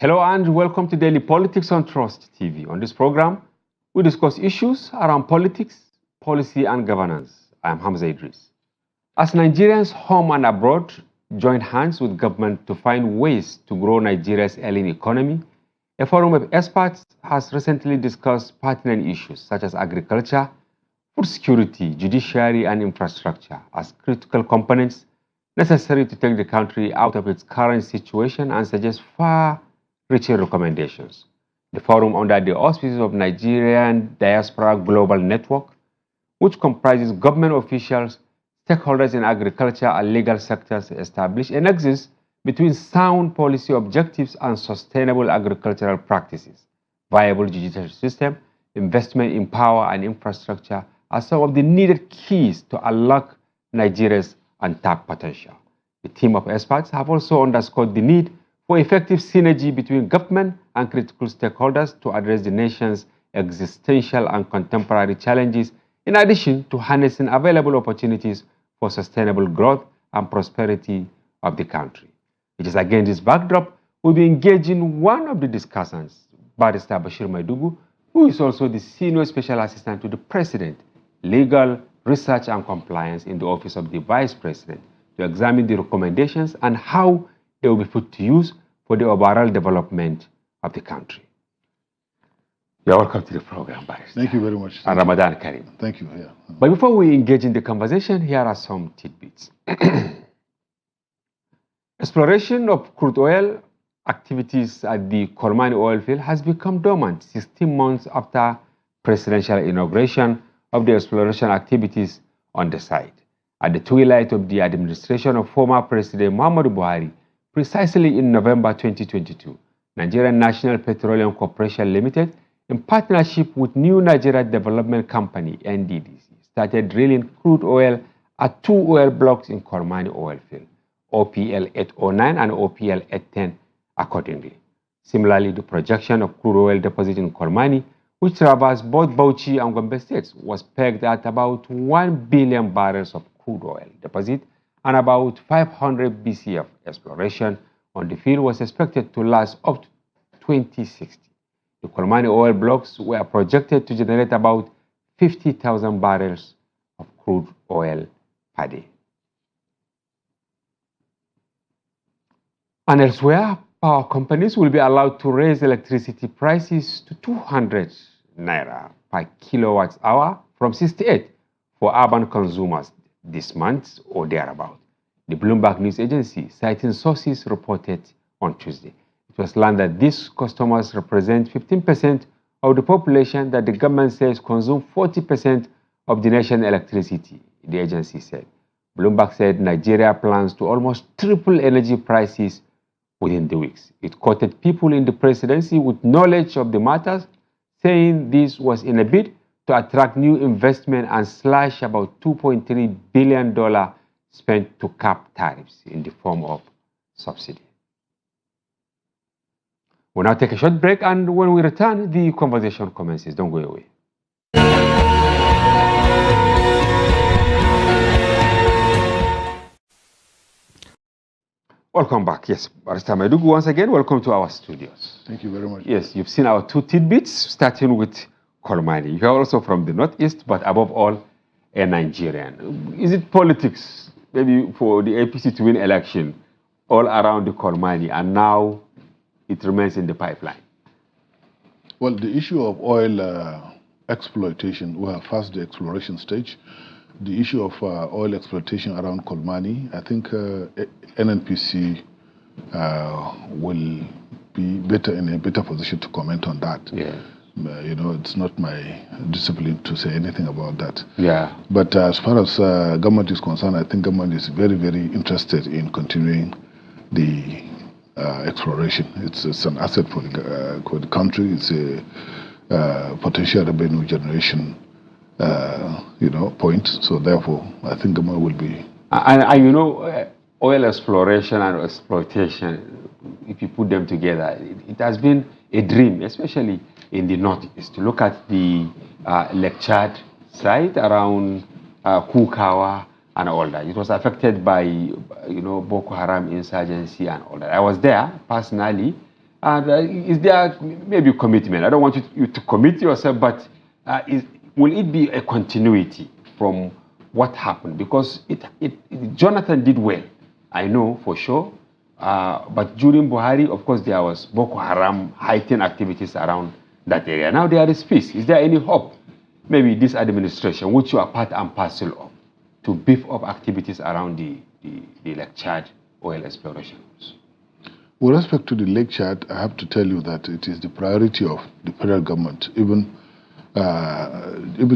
Hello and welcome to Daily Politics on Trust TV. On this program, we discuss issues around politics, policy, and governance. I am Hamza Idris. As Nigerians home and abroad join hands with government to find ways to grow Nigeria's ailing economy, a forum of experts has recently discussed pertinent issues such as agriculture, food security, judiciary, and infrastructure as critical components necessary to take the country out of its current situation and suggest far-reaching recommendations. The forum, under the auspices of Nigerian Diaspora Global Network, which comprises government officials, stakeholders in agriculture and legal sectors, establish a nexus between sound policy objectives and sustainable agricultural practices, viable judicial system, investment in power and infrastructure are some of the needed keys to unlock Nigeria's untapped potential. The team of experts have also underscored the need for effective synergy between government and critical stakeholders to address the nation's existential and contemporary challenges, in addition to harnessing available opportunities for sustainable growth and prosperity of the country. It is against this backdrop we'll be engaging one of the discussants, Barrister Bashir Maidugu, who is also the Senior Special Assistant to the President, Legal, Research and Compliance in the Office of the Vice President, to examine the recommendations and how they will be put to use for the overall development of the country. You're welcome to the program, Barrister. Thank you very much. And Ramadan Karim. Thank you. Yeah. But before we engage in the conversation, here are some tidbits. Exploration of crude oil activities at the Kolmani oil field has become dormant 16 months after presidential inauguration of the exploration activities on the site. At the twilight of the administration of former President Muhammadu Buhari, precisely in November 2022, Nigerian National Petroleum Corporation Limited, in partnership with New Nigeria Development Company, NDDC, started drilling crude oil at two oil blocks in Kolmani oil field, OPL 809 and OPL 810 accordingly. Similarly, the projection of crude oil deposit in Kolmani, which traversed both Bauchi and Gombe states, was pegged at about 1 billion barrels of crude oil deposit and about 500 BCF. Exploration on the field was expected to last up to 2060. The Kolmani oil blocks were projected to generate about 50,000 barrels of crude oil per day. And elsewhere, power companies will be allowed to raise electricity prices to 200 naira per kilowatt hour from 68 for urban consumers this month or thereabout. The Bloomberg News Agency, citing sources, reported on Tuesday. It was learned that these customers represent 15% of the population that the government says consume 40% of the nation's electricity, the agency said. Bloomberg said Nigeria plans to almost triple energy prices within the weeks. It quoted people in the presidency with knowledge of the matters, saying this was in a bid to attract new investment and slash about $2.3 billion spent to cap tariffs in the form of subsidy. We'll now take a short break, and when we return, the conversation commences. Don't go away. Welcome back. Yes, Barrister Maidugu, once again, welcome to our studios. Thank you very much. Yes, you've seen our two tidbits, starting with Kolmani. You're also from the Northeast, but above all, a Nigerian. Is it politics, maybe for the APC to win election all around the Kolmani, and now it remains in the pipeline? Well, the issue of oil exploitation, we have first the exploration stage. The issue of oil exploitation around Kolmani, I think NNPC will be in a better position to comment on that. Yeah. You know, it's not my discipline to say anything about that. Yeah. But as far as government is concerned, I think government is very, very interested in continuing the exploration. It's an asset for the country. It's a potential revenue generation point. So therefore, I think government will be. And you know, oil exploration and exploitation, if you put them together, it has been a dream, especially in the Northeast. To look at the Lake Chad site around Kukawa and all that. It was affected by, Boko Haram insurgency and all that. I was there personally And is there maybe commitment? I don't want you to commit yourself, but will it be a continuity from what happened? Because Jonathan did well, I know for sure. But during Buhari, of course, there was Boko Haram heightened activities around that area. Now there is peace. Is there any hope, maybe this administration, which you are part and parcel of, to beef up activities around the Lake Chad oil explorations? With respect to the Lake Chad, I have to tell you that it is the priority of the federal government, even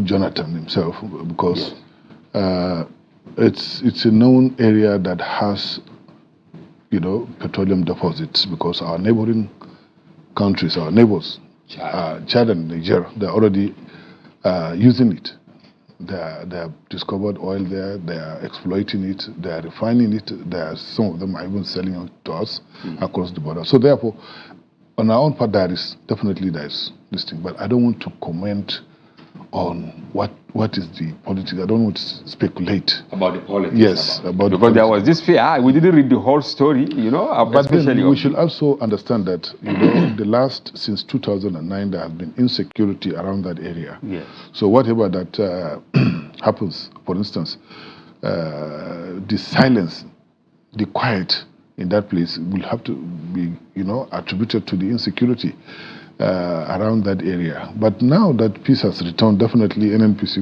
Jonathan himself, because it's a known area that has, petroleum deposits, because our neighboring countries, our neighbors, Chad and Niger, they're already using it. They have discovered oil there, they are exploiting it, they are refining it, some of them are even selling it to us across the border. So therefore, on our own part, there is this thing, but I don't want to comment on what is the politics. I don't want to speculate about the politics. Yes, because there was this fear. We didn't read the whole story, But then we should also understand that since 2009, there has been insecurity around that area. Yes. So whatever that happens, for instance, the silence, the quiet in that place will have to be, attributed to the insecurity around that area. But now that peace has returned, definitely NNPC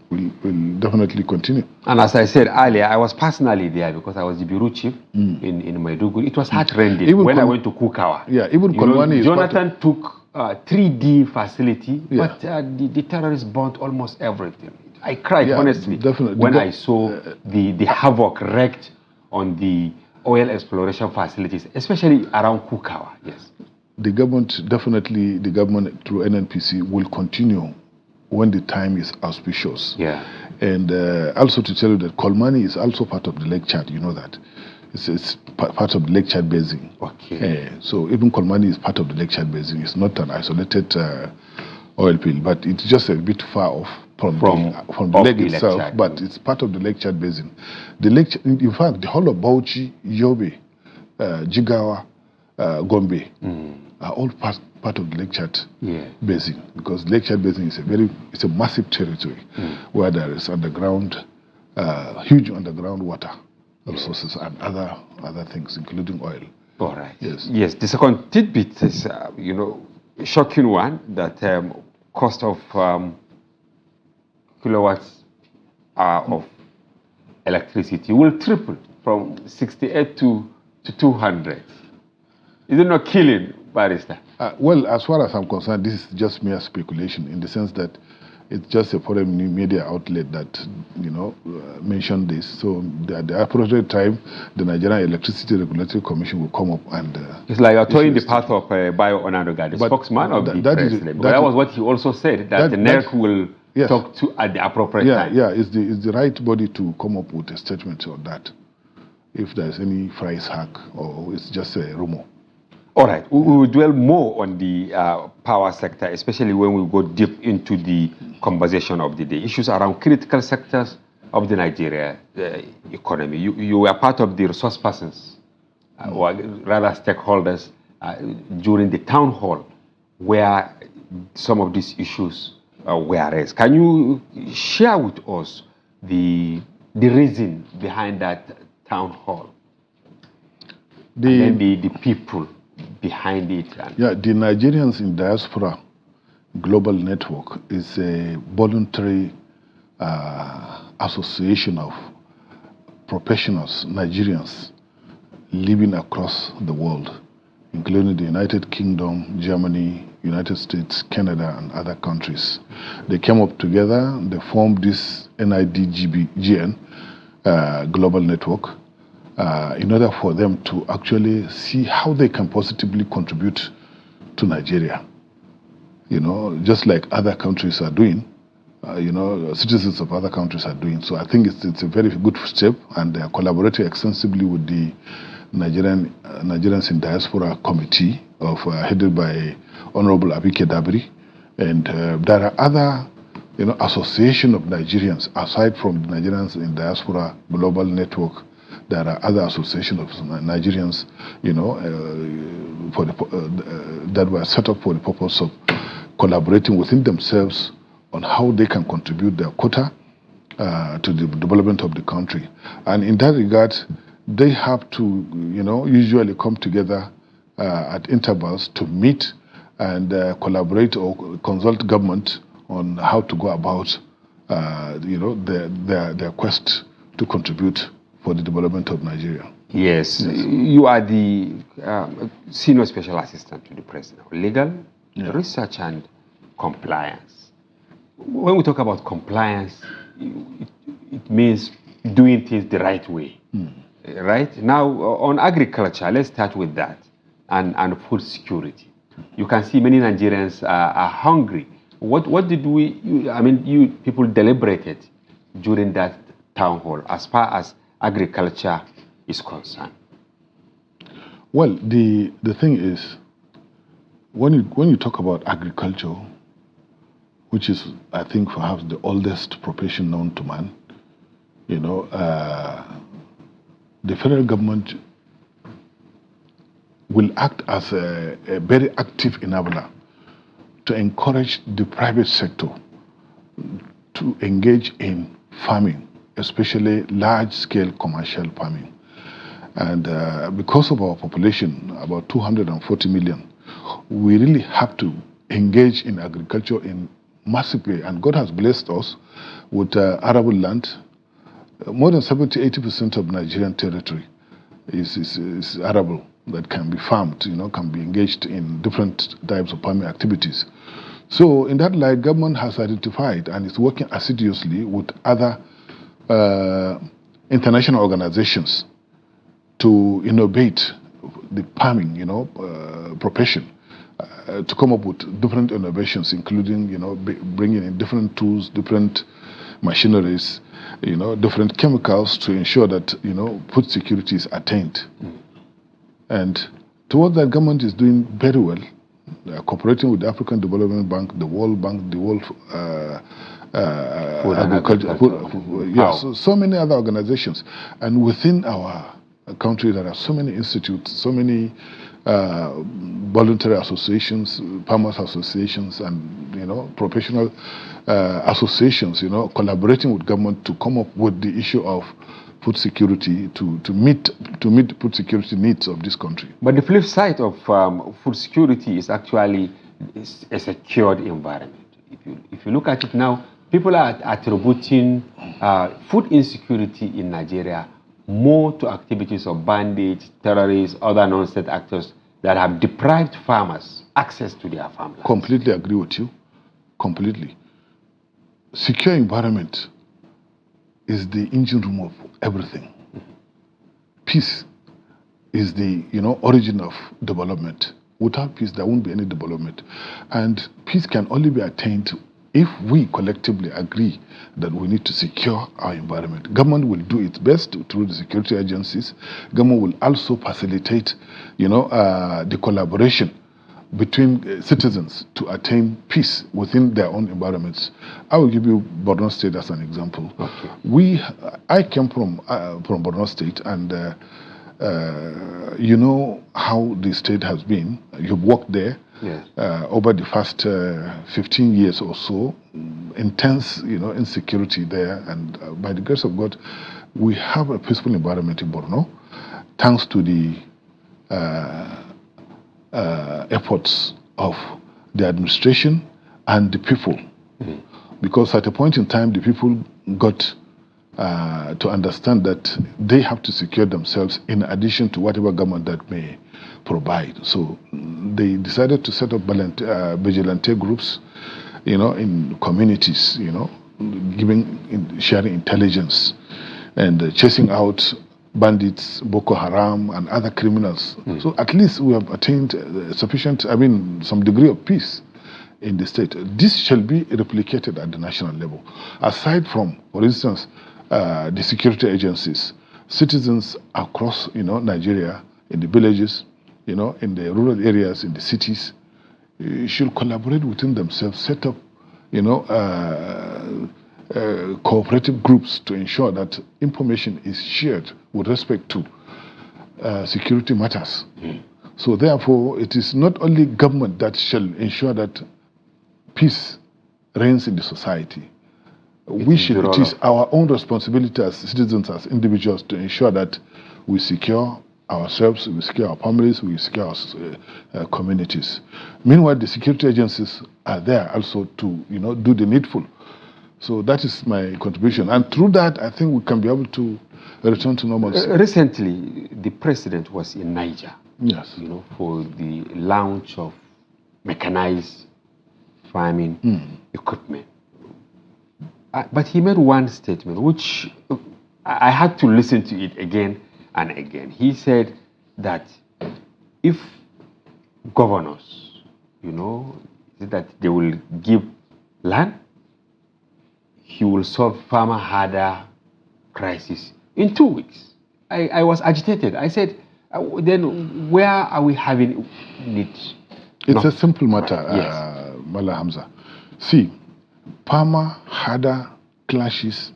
will definitely continue. And as I said earlier, I was personally there because I was the bureau chief in Maiduguri. It was heart-rending when I went to Kukawa. Yeah, even Kolwani Jonathan took 3D facility, but the terrorists burnt almost everything. I cried, honestly, when I saw the havoc wreaked on the oil exploration facilities, especially around Kukawa. Yes. The government through NNPC will continue when the time is auspicious. Yeah. And also to tell you that Kolmani is also part of the Lake Chad, you know that. It's part of the Lake Chad Basin. Okay. So even Kolmani is part of the Lake Chad Basin. It's not an isolated oil field, but it's just a bit far off from the lake itself, but it's part of the Lake Chad Basin. In fact, the whole of Bauchi, Yobe, Jigawa, Gombe are all part of the Lake Chad Basin, because Lake Chad Basin is a massive territory where there is huge underground water resources and other things, including oil. All right. Yes. Yes. The second tidbit is, a shocking one, that cost of kilowatts of electricity will triple from 68 to 200. Is it not killing, Barrister? Well, as far as I'm concerned, this is just mere speculation, in the sense that it's just a foreign media outlet that, mentioned this. So at the appropriate time, the Nigerian Electricity Regulatory Commission will come up and... it's like you're towing the path of Bayo Onanuga, the spokesman of the president. That was what he also said, that the NERC will talk to at the appropriate time. Yeah, it's the right body to come up with a statement on that, if there's any price hack or it's just a rumor. All right, we will dwell more on the power sector, especially when we go deep into the conversation of the day. Issues around critical sectors of the Nigeria economy. You were part of the resource persons, or rather stakeholders, during the town hall where some of these issues were raised. Can you share with us the reason behind that town hall? And then the people behind it. The Nigerians in Diaspora Global Network is a voluntary association of professionals, Nigerians, living across the world, including the United Kingdom, Germany, United States, Canada, and other countries. They came up together, they formed this NIDGN Global Network, in order for them to actually see how they can positively contribute to Nigeria. Just like other countries are doing, citizens of other countries are doing. So I think it's a very good step, and they are collaborating extensively with the Nigerians in Diaspora Committee, headed by Honorable Abike Dabiri. And there are other association of Nigerians, aside from the Nigerians in Diaspora Global Network, there are other associations of Nigerians, that were set up for the purpose of collaborating within themselves on how they can contribute their quota to the development of the country. And in that regard, they have to, usually come together at intervals to meet and collaborate or consult government on how to go about, their quest to contribute for the development of Nigeria. Yes. You are the senior special assistant to the president, legal, research and compliance. When we talk about compliance, it means doing things the right way, right? Now, on agriculture, let's start with that, and food security. You can see many Nigerians are hungry. What did you people deliberated during that town hall as far as agriculture is concerned? Well, the thing is, when you talk about agriculture, which is, I think, perhaps the oldest profession known to man, the federal government will act as a very active enabler to encourage the private sector to engage in farming, especially large-scale commercial farming. And because of our population, about 240 million, we really have to engage in agriculture in massive way. And God has blessed us with arable land. More than 70–80% of Nigerian territory is arable that can be farmed, can be engaged in different types of farming activities. So in that light, government has identified and is working assiduously with other international organizations to innovate the farming, profession, to come up with different innovations, including, bringing in different tools, different machineries, different chemicals to ensure that, food security is attained. And towards that, government is doing very well, cooperating with the African Development Bank, the World Bank, the World Agriculture, so many other organizations. And within our country, there are so many institutes, so many voluntary associations, farmers associations, and professional associations, collaborating with government to come up with the issue of food security to meet the food security needs of this country. But the flip side of food security is actually a secured environment. If you look at it now, people are attributing food insecurity in Nigeria more to activities of bandits, terrorists, other non-state actors that have deprived farmers access to their farmland. Completely agree with you. Completely. Secure environment is the engine room of everything. Peace is the origin of development. Without peace, there won't be any development. And peace can only be attained if we collectively agree that we need to secure our environment. Government will do its best through the security agencies. Government will also facilitate, the collaboration between citizens to attain peace within their own environments. I will give you Borno State as an example. Okay. I came from Borno State, and you know how the state has been. You've worked there. Yes. Over the past 15 years or so, intense, insecurity there, and by the grace of God, we have a peaceful environment in Borno, thanks to the efforts of the administration and the people. Mm-hmm. Because at a point in time, the people got to understand that they have to secure themselves in addition to whatever government that may provide. So they decided to set up vigilante groups, in communities, sharing intelligence and chasing out bandits, Boko Haram, and other criminals. Mm. So at least we have attained some degree of peace in the state. This shall be replicated at the national level. Aside from, for instance, the security agencies, citizens across, Nigeria, in the villages, in the rural areas, in the cities, should collaborate within themselves, set up, cooperative groups to ensure that information is shared with respect to security matters. So therefore, it is not only government that shall ensure that peace reigns in the society. It is our own responsibility as citizens, as individuals, to ensure that we secure ourselves, we secure our families, we secure our communities. Meanwhile, the security agencies are there also to, do the needful. So that is my contribution. And through that, I think we can be able to return to normalcy. Recently, the president was in Niger. Yes. For the launch of mechanized farming equipment. But he made one statement, which I had to listen to it again and again. He said that if governors, that they will give land, he will solve farmer harder crisis in 2 weeks. I was agitated. I said, then where are we having it? It's a simple matter, Yes. Mala Hamza. See, farmer harder clashes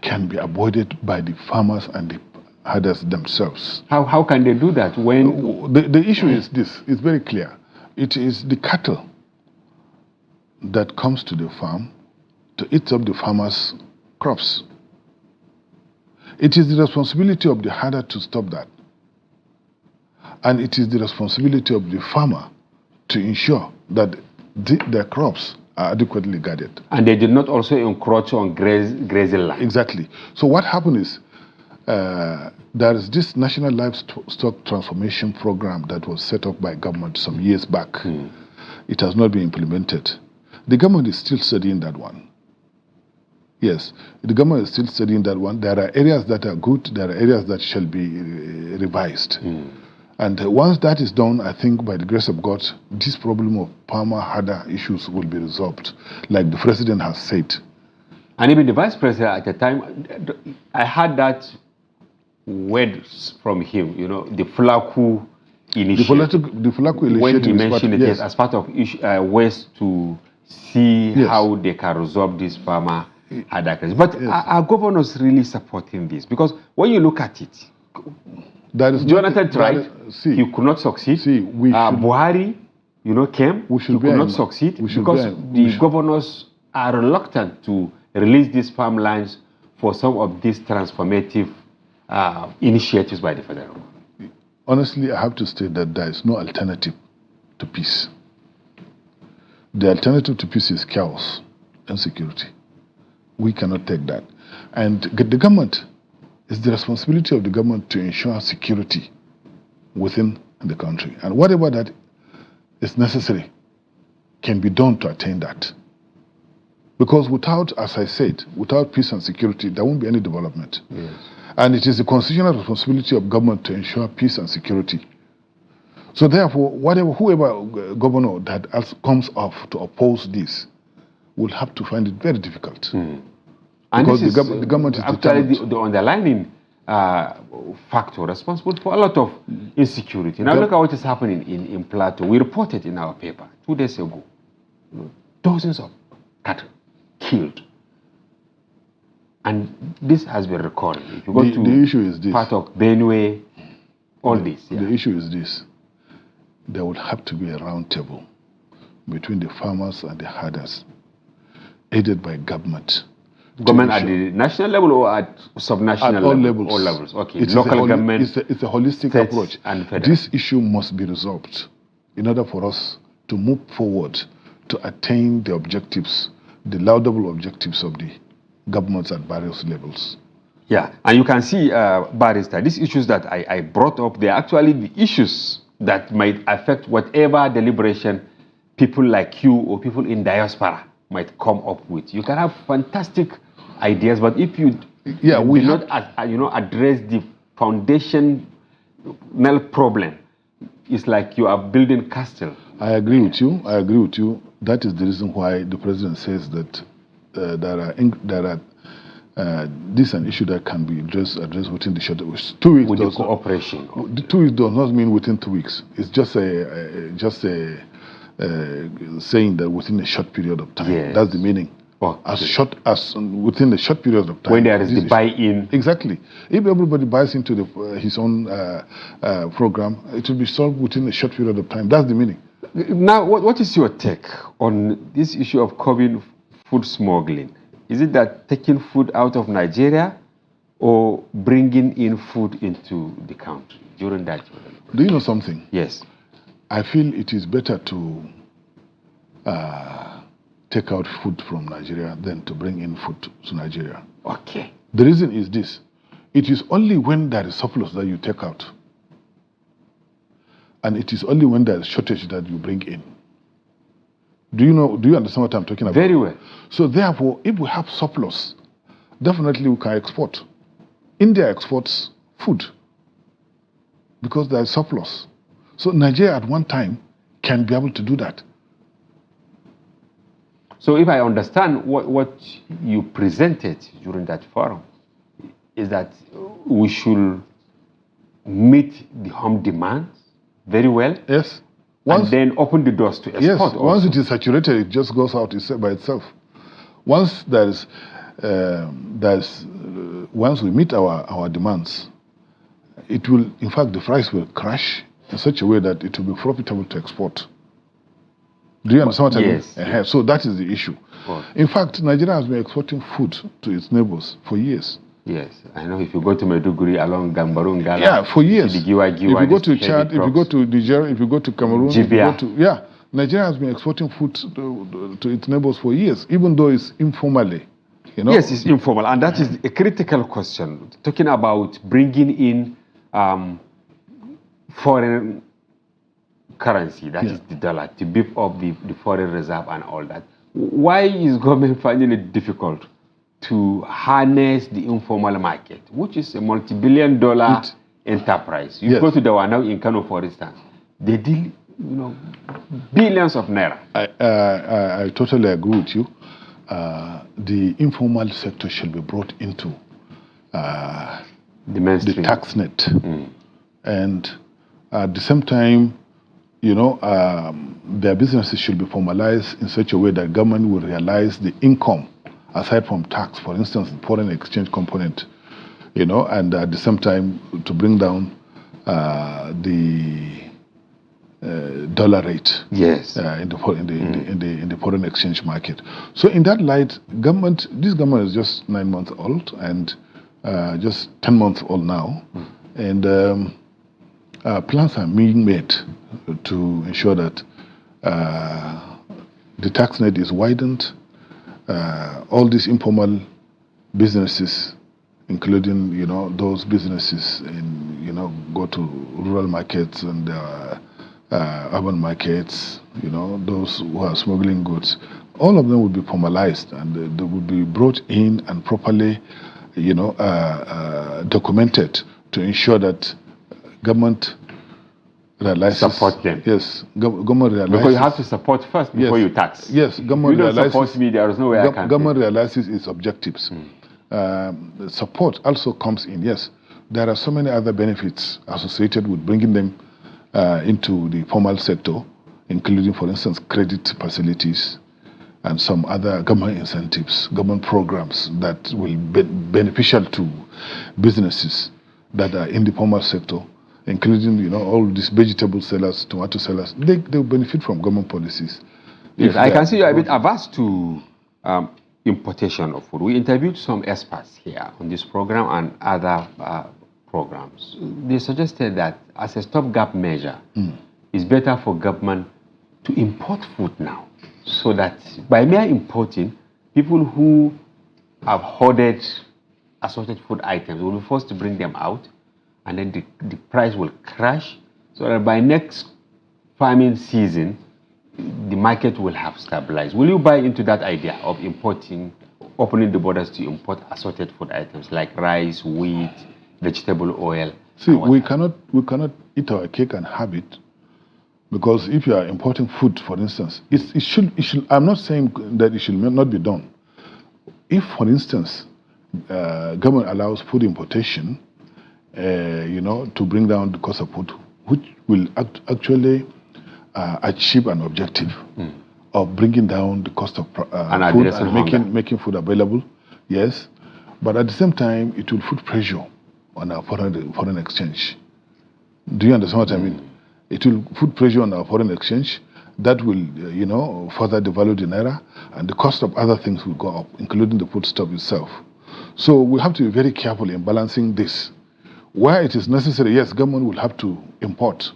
can be avoided by the farmers and the herders themselves. How can they do that when the issue is this? It's very clear. It is the cattle that comes to the farm to eat up the farmers' crops. It is the responsibility of the herder to stop that. And it is the responsibility of the farmer to ensure that their crops are adequately guarded. And they did not also encroach on grazing land. Exactly. So what happened is there is this National Livestock Transformation Program that was set up by government some years back. It has not been implemented. The government is still studying that one. Yes, the government is still studying that one. There are areas that are good, there are areas that shall be revised. And once that is done, I think by the grace of God, this problem of farmer herder issues will be resolved, like the president has said. And even the vice president at the time, I had that word from him, the Fulaku initiative. The Fulaku initiative. When he mentioned it as part of ways to see how they can resolve this farmer herder crisis. But are governors really supporting this? Because when you look at it, Jonathan tried, he could not succeed. Buhari, came, he could not succeed because the governors are reluctant to release these farmlands for some of these transformative initiatives by the federal government. Honestly, I have to state that there is no alternative to peace. The alternative to peace is chaos and security. We cannot take that. And the government, it's the responsibility of the government to ensure security within the country. And whatever that is necessary can be done to attain that. Because without, as I said, without peace and security, there won't be any development. Yes. And it is the constitutional responsibility of government to ensure peace and security. So therefore, whoever governor that comes off to oppose this will have to find it very difficult. Because the government is actually the underlying factor responsible for a lot of insecurity. Now look at what is happening in Plateau. We reported in our paper 2 days ago, dozens of cattle killed. And this has been recorded. If you go to the issue is this. Part of Benue, all this. The issue is this. There will have to be a round table between the farmers and the herders, aided by government. Government at the national level or at subnational level? All levels. Okay. It's Local government. It's a holistic approach. And this issue must be resolved in order for us to move forward to attain the objectives, the laudable objectives of the governments at various levels. Yeah, and you can see, Barrister, these issues that I brought up, they're actually the issues that might affect whatever deliberation people like you or people in diaspora might come up with. You can have fantastic ideas, but if you do not address the foundational problem, it's like you are building castle. I agree with you. That is the reason why the president says that this is an issue that can be addressed within the short 2 weeks. With the cooperation. The 2 weeks does not mean within 2 weeks. It's just a saying that within a short period of time. Yes. That's the meaning as within a short period of time. When there is the buy-in. Exactly. If everybody buys into his own program, it will be solved within a short period of time. That's the meaning. Now, what is your take on this issue of curbing food smuggling? Is it that taking food out of Nigeria or bringing in food into the country during that? Do you know something? Yes. I feel it is better to take out food from Nigeria than to bring in food to Nigeria. Okay. The reason is this. It is only when there is surplus that you take out. And it is only when there is shortage that you bring in. Do you understand what I'm talking about? Very well. So therefore, if we have surplus, definitely we can export. India exports food because there is surplus. So Nigeria at one time can be able to do that. So if I understand what you presented during that forum, is that we should meet the home demands very well. Yes. And then open the doors to export. Yes. Also. Once it is saturated, it just goes out by itself. Once once we meet our demands, it will, in fact, the price will crash in such a way that it will be profitable to export. Do you understand what I mean? Yes. So that is the issue. In fact, Nigeria has been exporting food to its neighbors for years. Yes, I know. If you go to Maiduguri along Gambaru Ngala, yeah, for years. If you go to Chad, if you go to Niger, if you go to Cameroon, Nigeria has been exporting food to its neighbors for years, even though it's informally. Yes, it's informal, and that is a critical question. Talking about bringing in foreign currency, that is the dollar, to beef up the foreign reserve and all that. Why is government finding it difficult to harness the informal market, which is a multi-billion-dollar enterprise? You go to the one now in Kano, for instance, they deal, billions of naira. I totally agree with you. The informal sector should be brought into the tax net, and at the same time, their businesses should be formalized in such a way that government will realize the income aside from tax, for instance, the foreign exchange component, and at the same time to bring down the dollar rate. Yes. In the foreign exchange market. So in that light, this government is just 9 months old and just 10 months old now, and plans are being made to ensure that the tax net is widened. All these informal businesses, including those businesses go to rural markets and urban markets, those who are smuggling goods, all of them will be formalized and they will be brought in and properly, documented to ensure that government realizes. Support them. Yes, government realizes. Because you have to support first before you tax. Yes, government you don't realizes. Support me, there is no way I can. Government realizes its objectives. Support also comes in. Yes, there are so many other benefits associated with bringing them into the formal sector, including, for instance, credit facilities and some other government incentives, government programs that will be beneficial to businesses that are in the formal sector, including, all these vegetable sellers, tomato sellers. They will benefit from government policies. Yes, I can see you're a bit averse to importation of food. We interviewed some experts here on this program and other programs. They suggested that as a stopgap measure, it's better for government to import food now, so that by mere importing, people who have hoarded assorted food items will be forced to bring them out, and then the price will crash, so that by next farming season, the market will have stabilized. Will you buy into that idea of importing, opening the borders to import assorted food items like rice, wheat, vegetable oil? See, we cannot eat our cake and have it, because if you are importing food, for instance, it should. I'm not saying that it should not be done. If, for instance, government allows food importation, to bring down the cost of food, which will actually achieve an objective of bringing down the cost of food and making food available, yes. But at the same time, it will put pressure on our foreign exchange. Do you understand what I mean? It will put pressure on our foreign exchange. That will, further devalue the naira, and the cost of other things will go up, including the foodstuff itself. So we have to be very careful in balancing this. Where it is necessary, yes, government will have to import.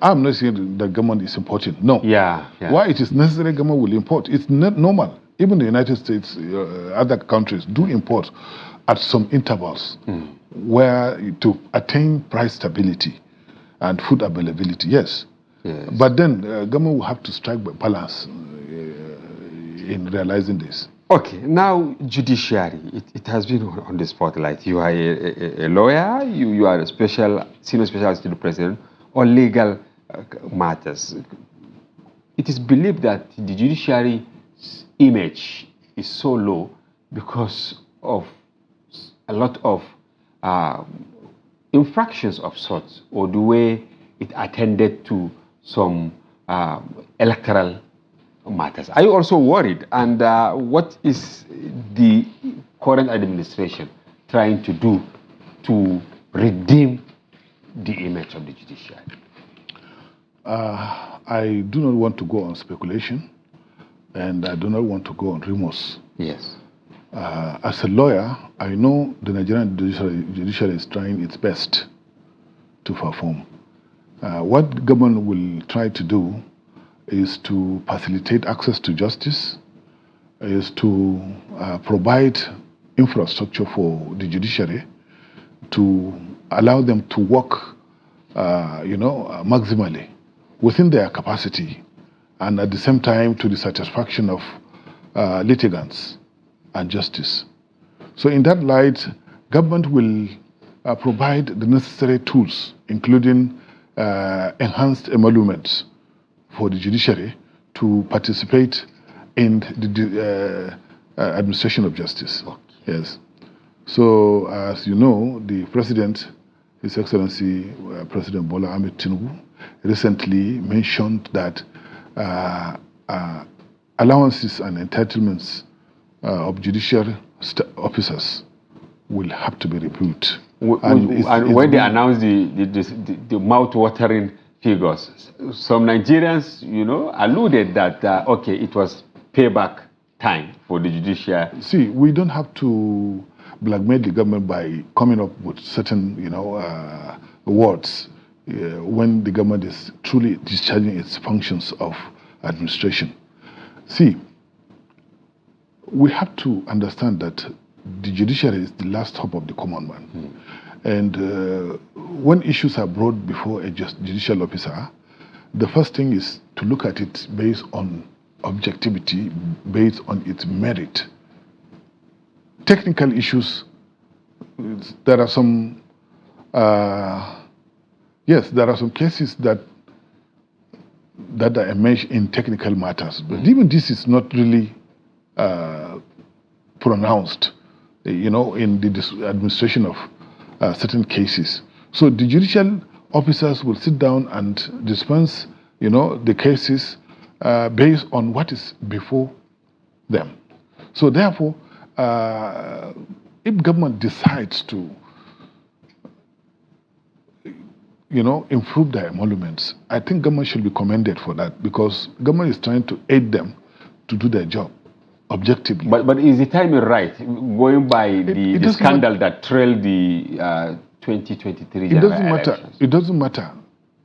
I'm not saying that government is importing. No. Yeah. Why it is necessary, government will import. It's not normal. Even the United States, other countries do import at some intervals where to attain price stability and food availability. Yes. But then government will have to strike a balance in realizing this. Okay, now judiciary. It has been on the spotlight. You are a lawyer. You are a senior specialist to the president on legal matters. It is believed that the judiciary image is so low because of a lot of infractions of sorts, or the way it attended to some electoral matters. Are you also worried? And what is the current administration trying to do to redeem the image of the judiciary? I do not want to go on speculation, and I do not want to go on rumors. Yes. As a lawyer, I know the Nigerian judiciary is trying its best to perform. What government will try to do is to facilitate access to justice, is to provide infrastructure for the judiciary, to allow them to work, maximally within their capacity, and at the same time to the satisfaction of litigants and justice. So in that light, government will provide the necessary tools, including enhanced emoluments for the judiciary to participate in the administration of justice. Okay. Yes. So as you know, the President, His Excellency President Bola Ahmed Tinubu, recently mentioned that allowances and entitlements of judicial officers will have to be reviewed. And when they announced the mouth-watering figures, some Nigerians, alluded that, okay, it was payback time for the judiciary. See, we don't have to blackmail the government by coming up with certain, words when the government is truly discharging its functions of administration. See, we have to understand that the judiciary is the last hope of the common man. And when issues are brought before a judicial officer, the first thing is to look at it based on objectivity, based on its merit. Technical issues, there are some, there are some cases that are emerged in technical matters, but even this is not really pronounced, in the administration of certain cases. So the judicial officers will sit down and dispense, the cases based on what is before them. So therefore, if government decides to, improve their emoluments, I think government should be commended for that, because government is trying to aid them to do their job objectively. But is the timing right, going by the scandal that trailed the 2023 general elections? It doesn't matter.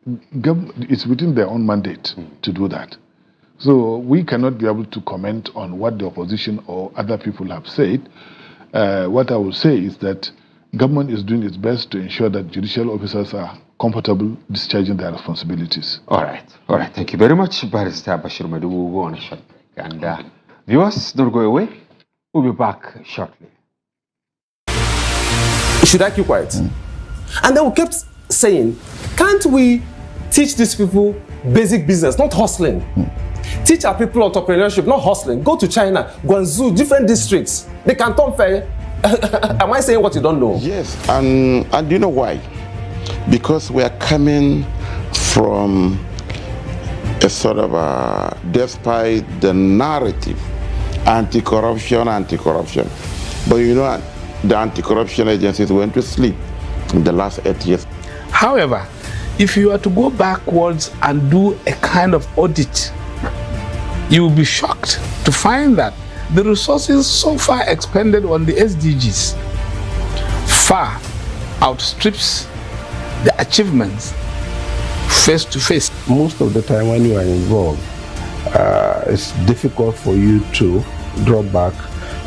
It's within their own mandate to do that. So we cannot be able to comment on what the opposition or other people have said. What I will say is that government is doing its best to ensure that judicial officers are comfortable discharging their responsibilities. All right. Thank you very much, Barrister Bashir Madu. We'll go on a short break. And viewers, don't go away. We'll be back shortly. Should I keep quiet? And then we kept saying, can't we teach these people basic business, not hustling? Teach our people entrepreneurship, not hustling. Go to China, Guangzhou, different districts. They can turn fair. Am I saying what you don't know? Yes, and you know why? Because we are coming from a sort of despite the narrative, anti-corruption, but you know, the anti-corruption agencies went to sleep in the last 8 years. However, if you are to go backwards and do a kind of audit, you will be shocked to find that the resources so far expended on the SDGs far outstrips the achievements face to face. Most of the time when you are involved, it's difficult for you to draw back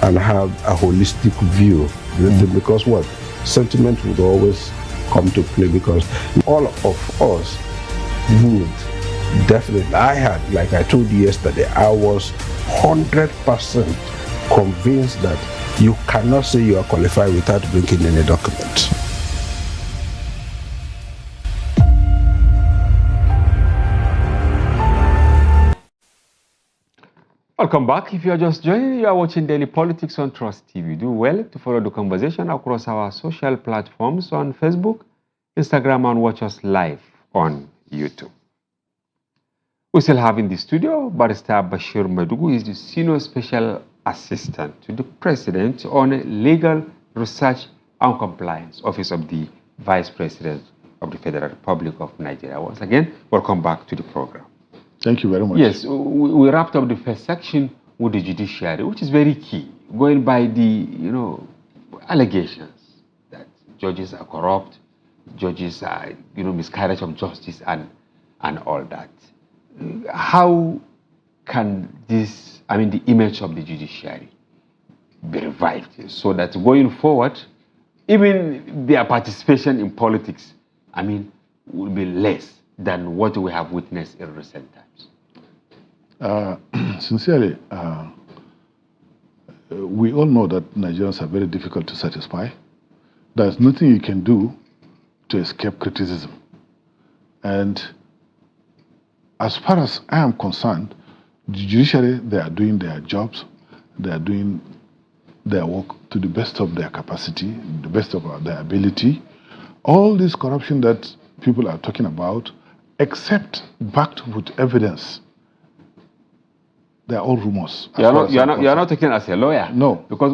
and have a holistic view. Because what? Sentiment would always come to play, because all of us would definitely, I had, like I told you yesterday, I was 100% convinced that you cannot say you are qualified without bringing any document. Welcome back. If you are just joining, you are watching Daily Politics on Trust TV. Do well to follow the conversation across our social platforms on Facebook, Instagram, and watch us live on YouTube. We still have in the studio Barrister Bashir Madugu, is the Senior Special Assistant to the President on Legal Research and Compliance, Office of the Vice President of the Federal Republic of Nigeria. Once again, welcome back to the program. Thank you very much. Yes, we wrapped up the first section with the judiciary, which is very key, going by the allegations that judges are corrupt, judges are miscarriage of justice and all that. How can this, the image of the judiciary be revived so that going forward, even their participation in politics, will be less than what we have witnessed in recent times? Sincerely, we all know that Nigerians are very difficult to satisfy. There's nothing you can do to escape criticism. And as far as I am concerned, the judiciary, they are doing their jobs, they are doing their work to the best of their capacity, the best of their ability. All this corruption that people are talking about, except backed with evidence, they are all rumors. You're not talking as a lawyer. No. Because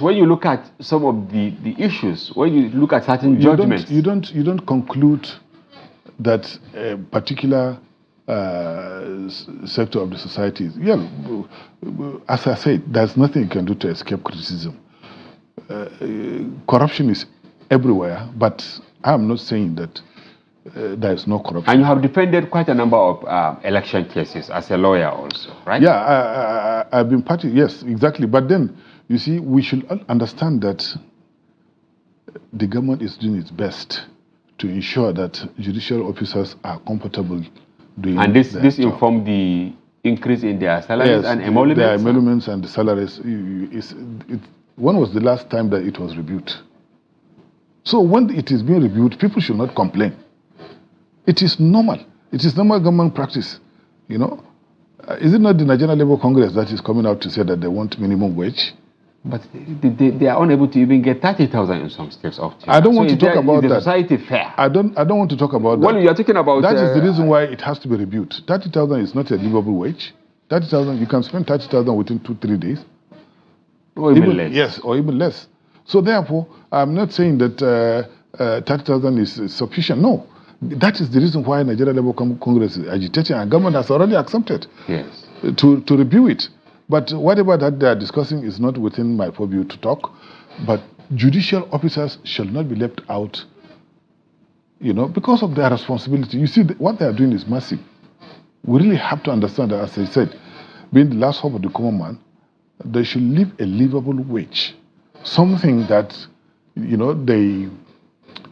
when you look at some of the issues, when you look at certain judgments, you don't conclude that a particular sector of the society is, as I said, there's nothing you can do to escape criticism. Corruption is everywhere, but I'm not saying that there is no corruption. And you have defended quite a number of election cases as a lawyer also, right? Yeah, I've been party, yes, exactly. But then, you see, we should understand that the government is doing its best to ensure that judicial officers are comfortable doing and this job. informed the increase in their salaries and emoluments? Their emoluments and the salaries. When was the last time that it was reviewed? So when it is being reviewed, people should not complain. It is normal. It is normal government practice. Is it not the Nigerian Labour Congress that is coming out to say that they want minimum wage? But they are unable to even get 30,000 in some states. I don't want to talk about that. Is the society fair? I don't want to talk about that. Well, you are talking about... That is the reason why it has to be reviewed. 30,000 is not a livable wage. 30,000, you can spend 30,000 within 2-3 days. Or even less. Yes, or even less. So therefore, I'm not saying that 30,000 is sufficient. No. That is the reason why Nigeria Labour Congress is agitating, and government has already accepted to review it. But whatever that they are discussing is not within my purview to talk. But judicial officers shall not be left out, because of their responsibility. You see, what they are doing is massive. We really have to understand that, as I said, being the last hope of the common man, they should live a livable wage, something that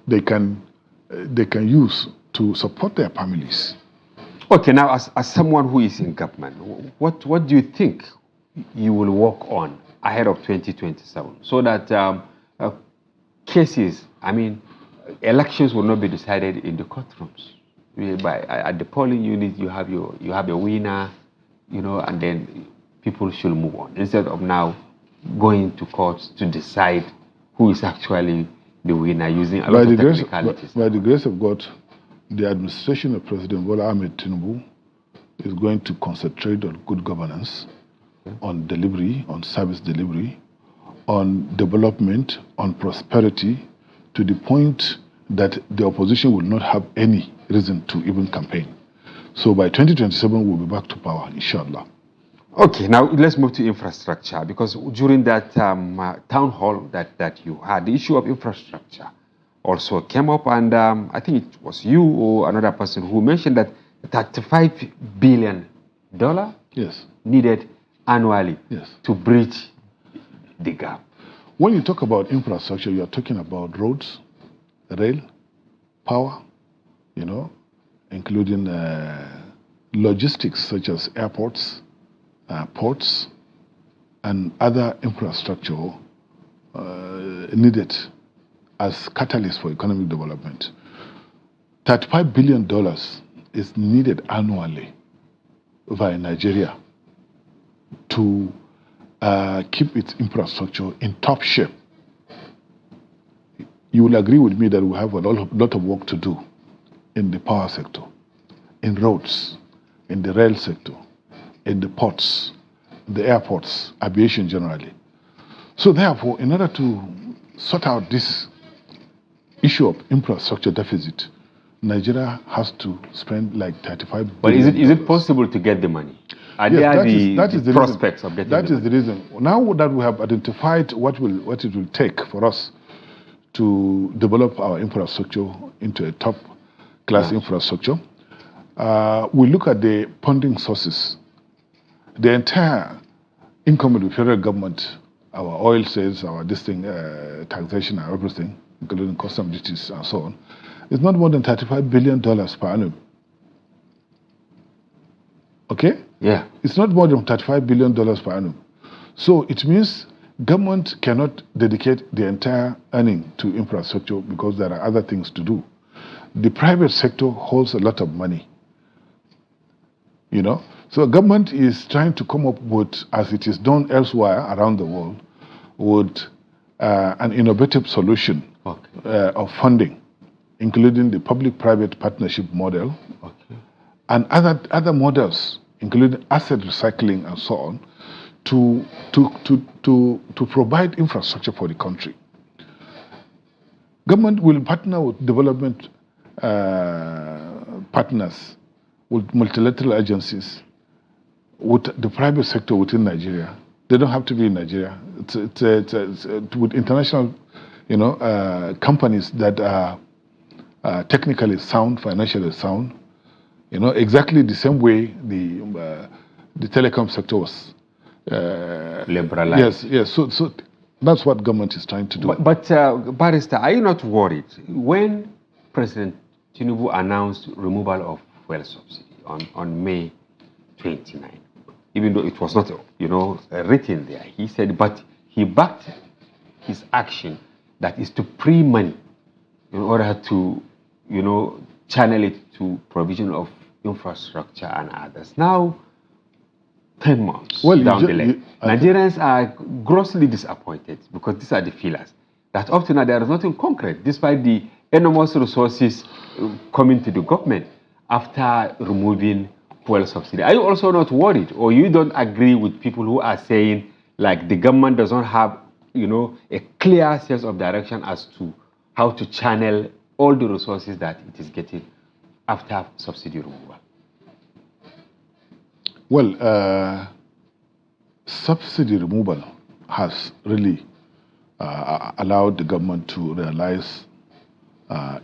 they can use to support their families. Okay, now as someone who is in government, what do you think you will work on ahead of 2027 so that cases, elections will not be decided in the courtrooms? At the polling unit, you have a winner, and then people should move on instead of now going to courts to decide who is actually the winner using a lot of technicalities. By the grace of God, the administration of President Bola Ahmed Tinubu is going to concentrate on good governance, on delivery, on service delivery, on development, on prosperity, to the point that the opposition will not have any reason to even campaign. So by 2027, we'll be back to power, inshallah. Okay, now let's move to infrastructure, because during that town hall that you had, the issue of infrastructure also came up, and I think it was you or another person who mentioned that $35 billion yes. needed annually Yes. to bridge the gap. When you talk about infrastructure, you are talking about roads, rail, power, including logistics such as airports, ports, and other infrastructure needed as catalysts for economic development. $35 billion is needed annually via Nigeria to keep its infrastructure in top shape. You will agree with me that we have a lot of work to do in the power sector, in roads, in the rail sector, in the ports, the airports, aviation generally. So therefore, in order to sort out this issue of infrastructure deficit, Nigeria has to spend like $35 billion. But is it possible to get the money? Are there the prospects of getting that the is money? the reason. Now that we have identified what it will take for us to develop our infrastructure into a top-class infrastructure, we look at the funding sources. The entire income of the federal government, our oil sales, our taxation and everything, including custom duties and so on, is not more than $35 billion per annum. Okay? Yeah. It's not more than $35 billion per annum. So it means government cannot dedicate the entire earning to infrastructure because there are other things to do. The private sector holds a lot of money. So government is trying to come up with, as it is done elsewhere around the world, with an innovative solution of funding, including the public-private partnership model, and other models, including asset recycling and so on, to provide infrastructure for the country. Government will partner with development partners, with multilateral agencies, with the private sector within Nigeria. They don't have to be in Nigeria. It's with international, companies that are technically sound, financially sound. Exactly the same way the telecom sector was liberalized. Yes. So that's what government is trying to do. But Barrister, are you not worried when President Tinubu announced removal of fuel subsidy on May 29, even though it was not, written there? He said, but he backed his action, that is to pre-money, in order to, channel it to provision of infrastructure and others. Now, 10 months down the line, Nigerians are grossly disappointed because these are the feelers that up to now there is nothing concrete, despite the enormous resources coming to the government after removing fuel subsidy. Are you also not worried, or you don't agree with people who are saying like the government doesn't have, a clear sense of direction as to how to channel all the resources that it is getting after subsidy removal? Well, subsidy removal has really allowed the government to realize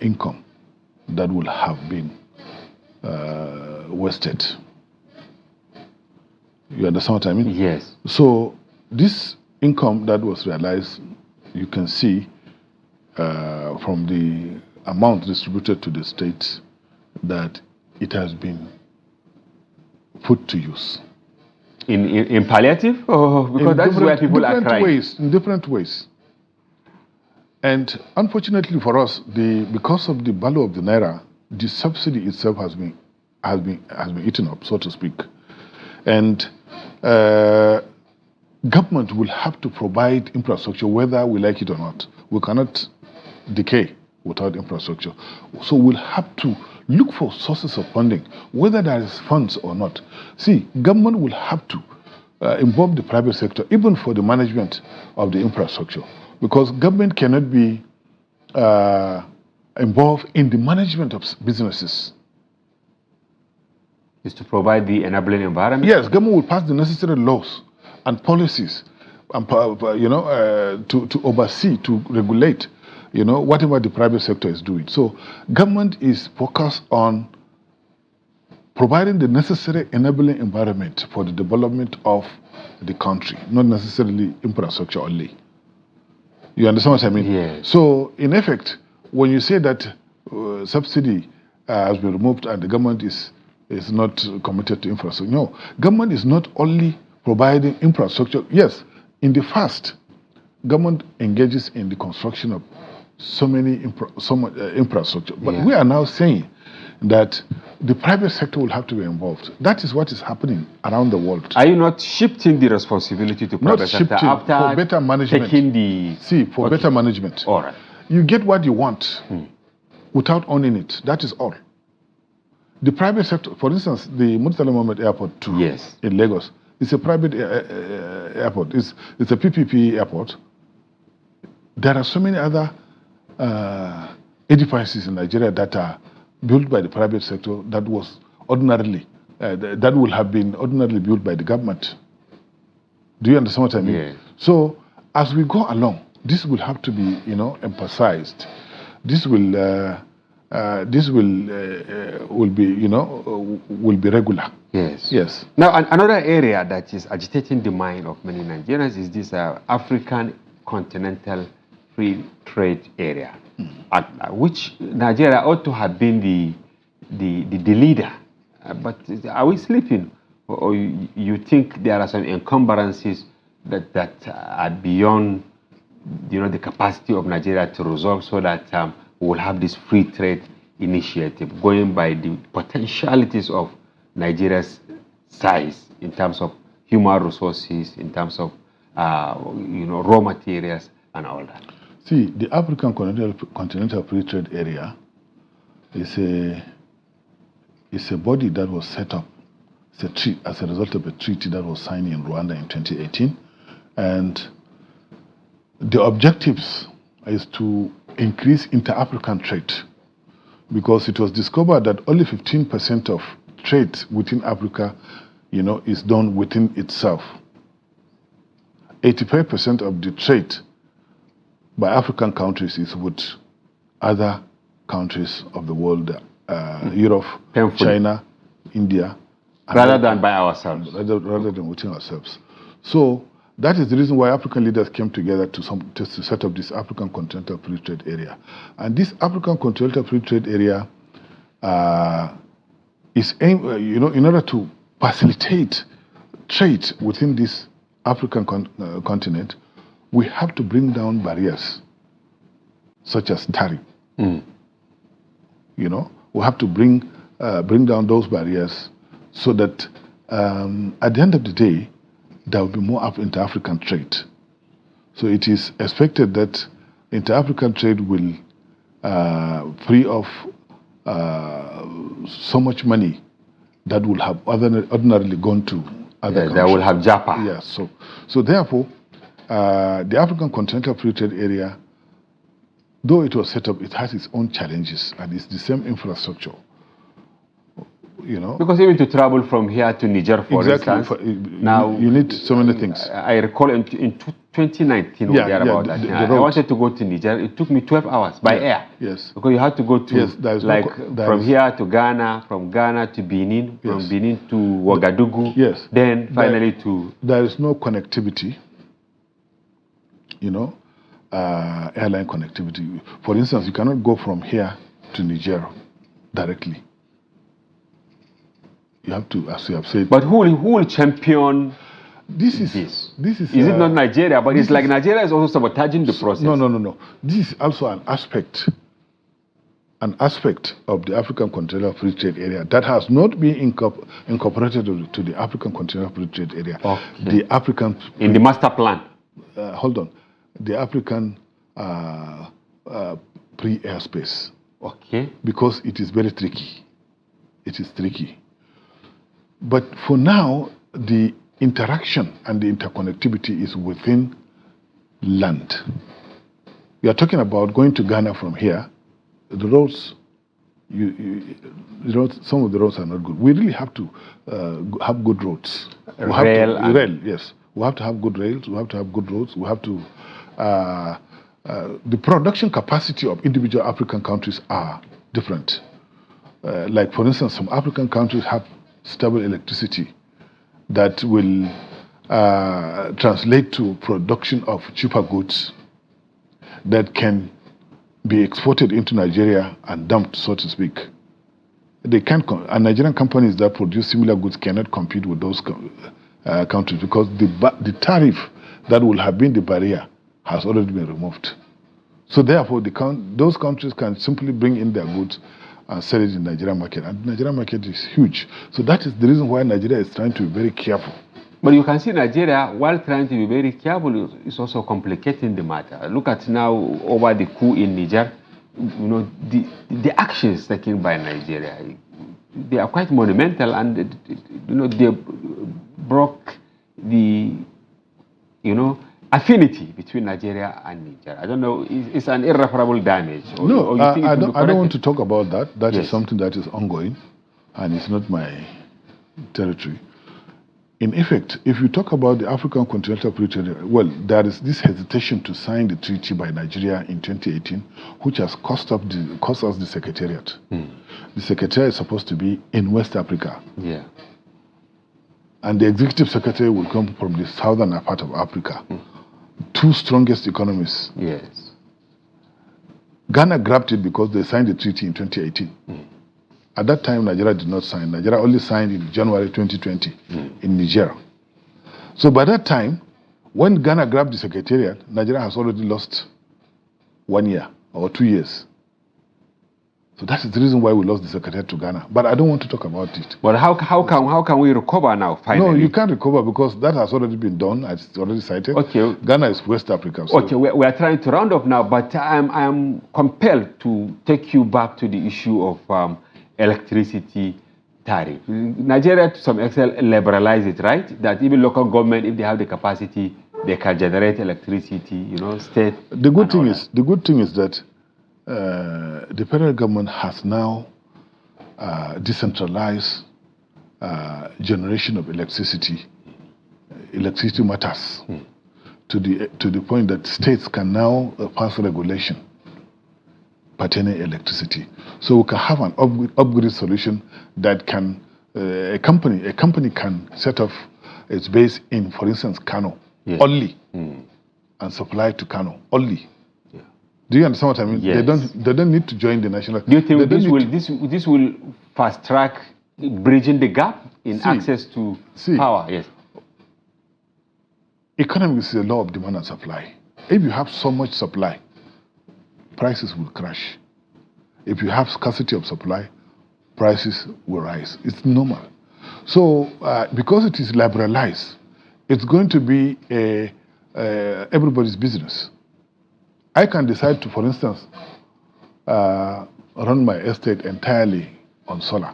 income that would have been wasted. You understand what I mean? Yes. So this income that was realized, you can see from the amount distributed to the states that it has been put to use. In palliative? Or because that's where people are crying. In different ways. And unfortunately for us, because of the value of the naira, the subsidy itself has been eaten up, so to speak. And government will have to provide infrastructure whether we like it or not. We cannot decay without infrastructure. So we'll have to look for sources of funding, whether there is funds or not. See, government will have to involve the private sector, even for the management of the infrastructure, because government cannot be involved in the management of businesses. Is to provide the enabling environment? Yes, government will pass the necessary laws and policies, and to oversee, to regulate, whatever the private sector is doing. So, government is focused on providing the necessary enabling environment for the development of the country, not necessarily infrastructure only. You understand what I mean? Yes. So, in effect, when you say that subsidy has been removed and the government is not committed to infrastructure, no. Government is not only providing infrastructure. Yes, in the past, government engages in the construction of so many infrastructure. But we are now saying that the private sector will have to be involved. That is what is happening around the world. Are you not shifting the responsibility to private sector after for better management? Taking the... See, for better management. All right. You get what you want without owning it. That is all. The private sector, for instance, the Murtala Mohammed Airport 2 in Lagos, it's a private airport. It's a PPP airport. There are so many other edifices in Nigeria that are built by the private sector that was ordinarily, that would have been ordinarily built by the government. Do you understand what I mean? Yeah. So as we go along, this will have to be, emphasized. This will be regular. Yes. Yes. Now, another area that is agitating the mind of many Nigerians is this African continental free trade area, which Nigeria ought to have been the leader. But are we sleeping? Or you think there are some encumbrances that are beyond, the capacity of Nigeria to resolve, so that we will have this free trade initiative going by the potentialities of Nigeria's size in terms of human resources, in terms of raw materials and all that? See, the African Continental Free Trade Area is a body that was set up. As a result of a treaty that was signed in Rwanda in 2018, and the objectives is to increase inter-African trade, because it was discovered that only 15% of trade within Africa, is done within itself. 85% of the trade by African countries is with other countries of the world, Europe, China, India. Rather than by ourselves. Rather than within ourselves. So that is the reason why African leaders came together to set up this African Continental Free Trade Area. And this African Continental Free Trade Area is aimed, in order to facilitate trade within this African continent, we have to bring down barriers such as tariff. We have to bring down those barriers so that at the end of the day, there will be more inter-African trade. So it is expected that inter-African trade will free off so much money that will have ordinarily gone to other countries. That will have JAPA. Yes. So therefore, the African Continental Free Trade Area, though it was set up, it has its own challenges, and it's the same infrastructure. Because even to travel from here to Niger, for instance, now you need so many things. I recall in 2019, I wanted to go to Niger. It took me 12 hours by air. Yes. Because you had to go to from here to Ghana, from Ghana to Benin, from Benin to Ouagadougou. Yes. Then finally to. There is no connectivity. Airline connectivity. For instance, you cannot go from here to Niger directly. You have to, as you have said. But who will champion this? Is it not Nigeria? But it's like Nigeria is also sabotaging the process. No. This is also an aspect of the African Continental Free Trade Area that has not been incorporated to the African Continental Free Trade Area. Okay. The African in the master plan. Hold on. The African pre-airspace. Okay. Because it is very tricky. It is tricky. But for now, the interaction and the interconnectivity is within land. We are talking about going to Ghana from here. The roads, some of the roads are not good. We really have to have good roads. Rail, yes. We have to have good rails. We have to have good roads. We have to. The production capacity of individual African countries are different. Like for instance, some African countries have stable electricity that will translate to production of cheaper goods that can be exported into Nigeria and dumped, so to speak. They can't. And Nigerian companies that produce similar goods cannot compete with those countries because the tariff that will have been the barrier has already been removed. So therefore, those countries can simply bring in their goods and sell it in the Nigerian market. And the Nigerian market is huge. So that is the reason why Nigeria is trying to be very careful. But you can see Nigeria, while trying to be very careful, is also complicating the matter. Look at now over the coup in Niger, the actions taken by Nigeria, they are quite monumental, and they broke the affinity between Nigeria and Niger. I don't know, it's an irreparable damage. I don't want to talk about that. That is something that is ongoing, and it's not my territory. In effect, if you talk about the African Continental Free Trade Area, well, there is this hesitation to sign the treaty by Nigeria in 2018, which has cost us the Secretariat. The Secretariat is supposed to be in West Africa. Yeah. And the Executive Secretary will come from the southern part of Africa. Two strongest economies. Yes. Ghana grabbed it because they signed the treaty in 2018. At that time, Nigeria did not sign. Nigeria only signed in January 2020 in Niger. So by that time, when Ghana grabbed the Secretariat, Nigeria has already lost 1 year or 2 years. So that is the reason why we lost the Secretariat to Ghana. But I don't want to talk about it. But how can we recover now, finally? No, you can't recover because that has already been done. It's already cited. Okay. Ghana is West Africa. So. Okay, we are trying to round up now, but I am compelled to take you back to the issue of electricity tariff. Nigeria, to some extent, liberalize it, right? That even local government, if they have the capacity, they can generate electricity. State. The good thing is that the federal government has now decentralized generation of electricity. Electricity matters to the point that states can now pass regulation pertaining electricity. So we can have an upgraded solution that can a company can set off its base in, for instance, Kano only, and supply to Kano only. Yeah. Do you understand what I mean? Yes. They don't need to join the national. Do you think this will fast track bridging the gap in access to power? Yes. Economics is a law of demand and supply. If you have so much supply, prices will crash. If you have scarcity of supply, prices will rise. It's normal. So because it is liberalized, it's going to be everybody's business. I can decide to, for instance, run my estate entirely on solar.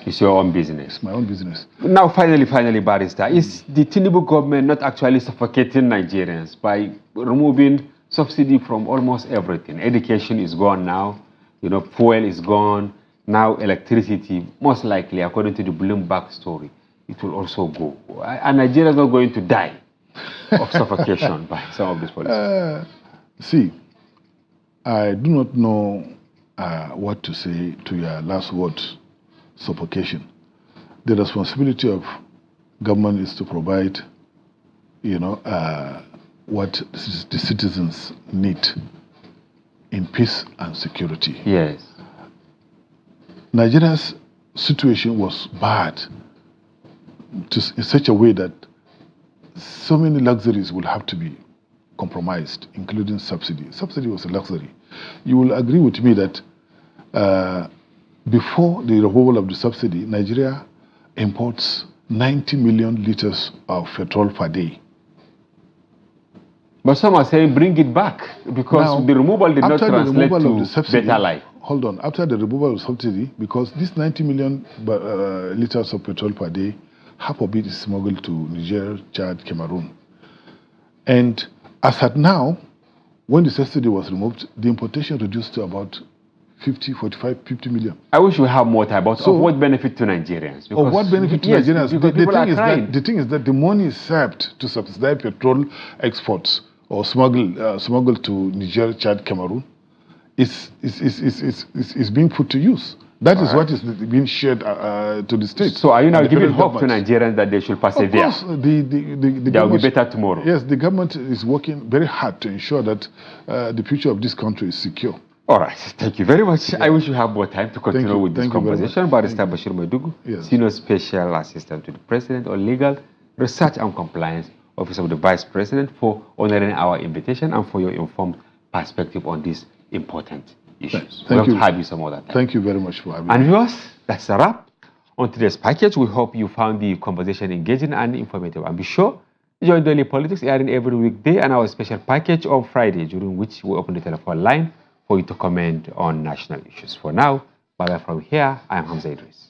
It's your own business. It's my own business. Now, finally, Barrister, is the Tinubu government not actually suffocating Nigerians by removing subsidy from almost everything? Education is gone now. Fuel is gone. Now electricity, most likely, according to the Bloomberg story, it will also go. And Nigeria is not going to die of suffocation by some of these policies. See, I do not know what to say to your last word, suffocation. The responsibility of government is to provide, what the citizens need in peace and security. Yes. Nigeria's situation was bad in such a way that so many luxuries will have to be compromised, including subsidy. Subsidy was a luxury. You will agree with me that before the removal of the subsidy, Nigeria imports 90 million liters of petrol per day. But some are saying bring it back because now, the removal did not translate to better life. hold on. After the removal of subsidy, because this 90 million liters of petrol per day, half of it is smuggled to Niger, Chad, Cameroon. And as at now, when the subsidy was removed, the importation reduced to about 50 million. I wish we have more time, but So, of what benefit to Nigerians? Of what benefit to yes, Nigerians? because people are crying. The thing is that the money is saved to subsidize petrol exports or smuggled to Niger, Chad, Cameroon. Is being put to use. That is what is being shared to the states. So are you now giving hope to Nigerians that they should persevere? Of course, the there will be better tomorrow. Yes, the government is working very hard to ensure that the future of this country is secure. All right, thank you very much. I wish you have more time to continue with this Thank you very conversation. Barrister Bashir Maidugu, Senior Special Assistant to the President on Legal Research and Compliance, Office of the Vice President, for honoring our invitation and for your informed perspective on these important issues. Thank you. We'll have you some other time. Thank you very much for having me. And viewers, that's a wrap on today's package. We hope you found the conversation engaging and informative. And be sure to join Daily Politics airing every weekday and our special package on Friday, during which we open the telephone line for you to comment on national issues. For now, bye-bye from here. I am Hamza Idris.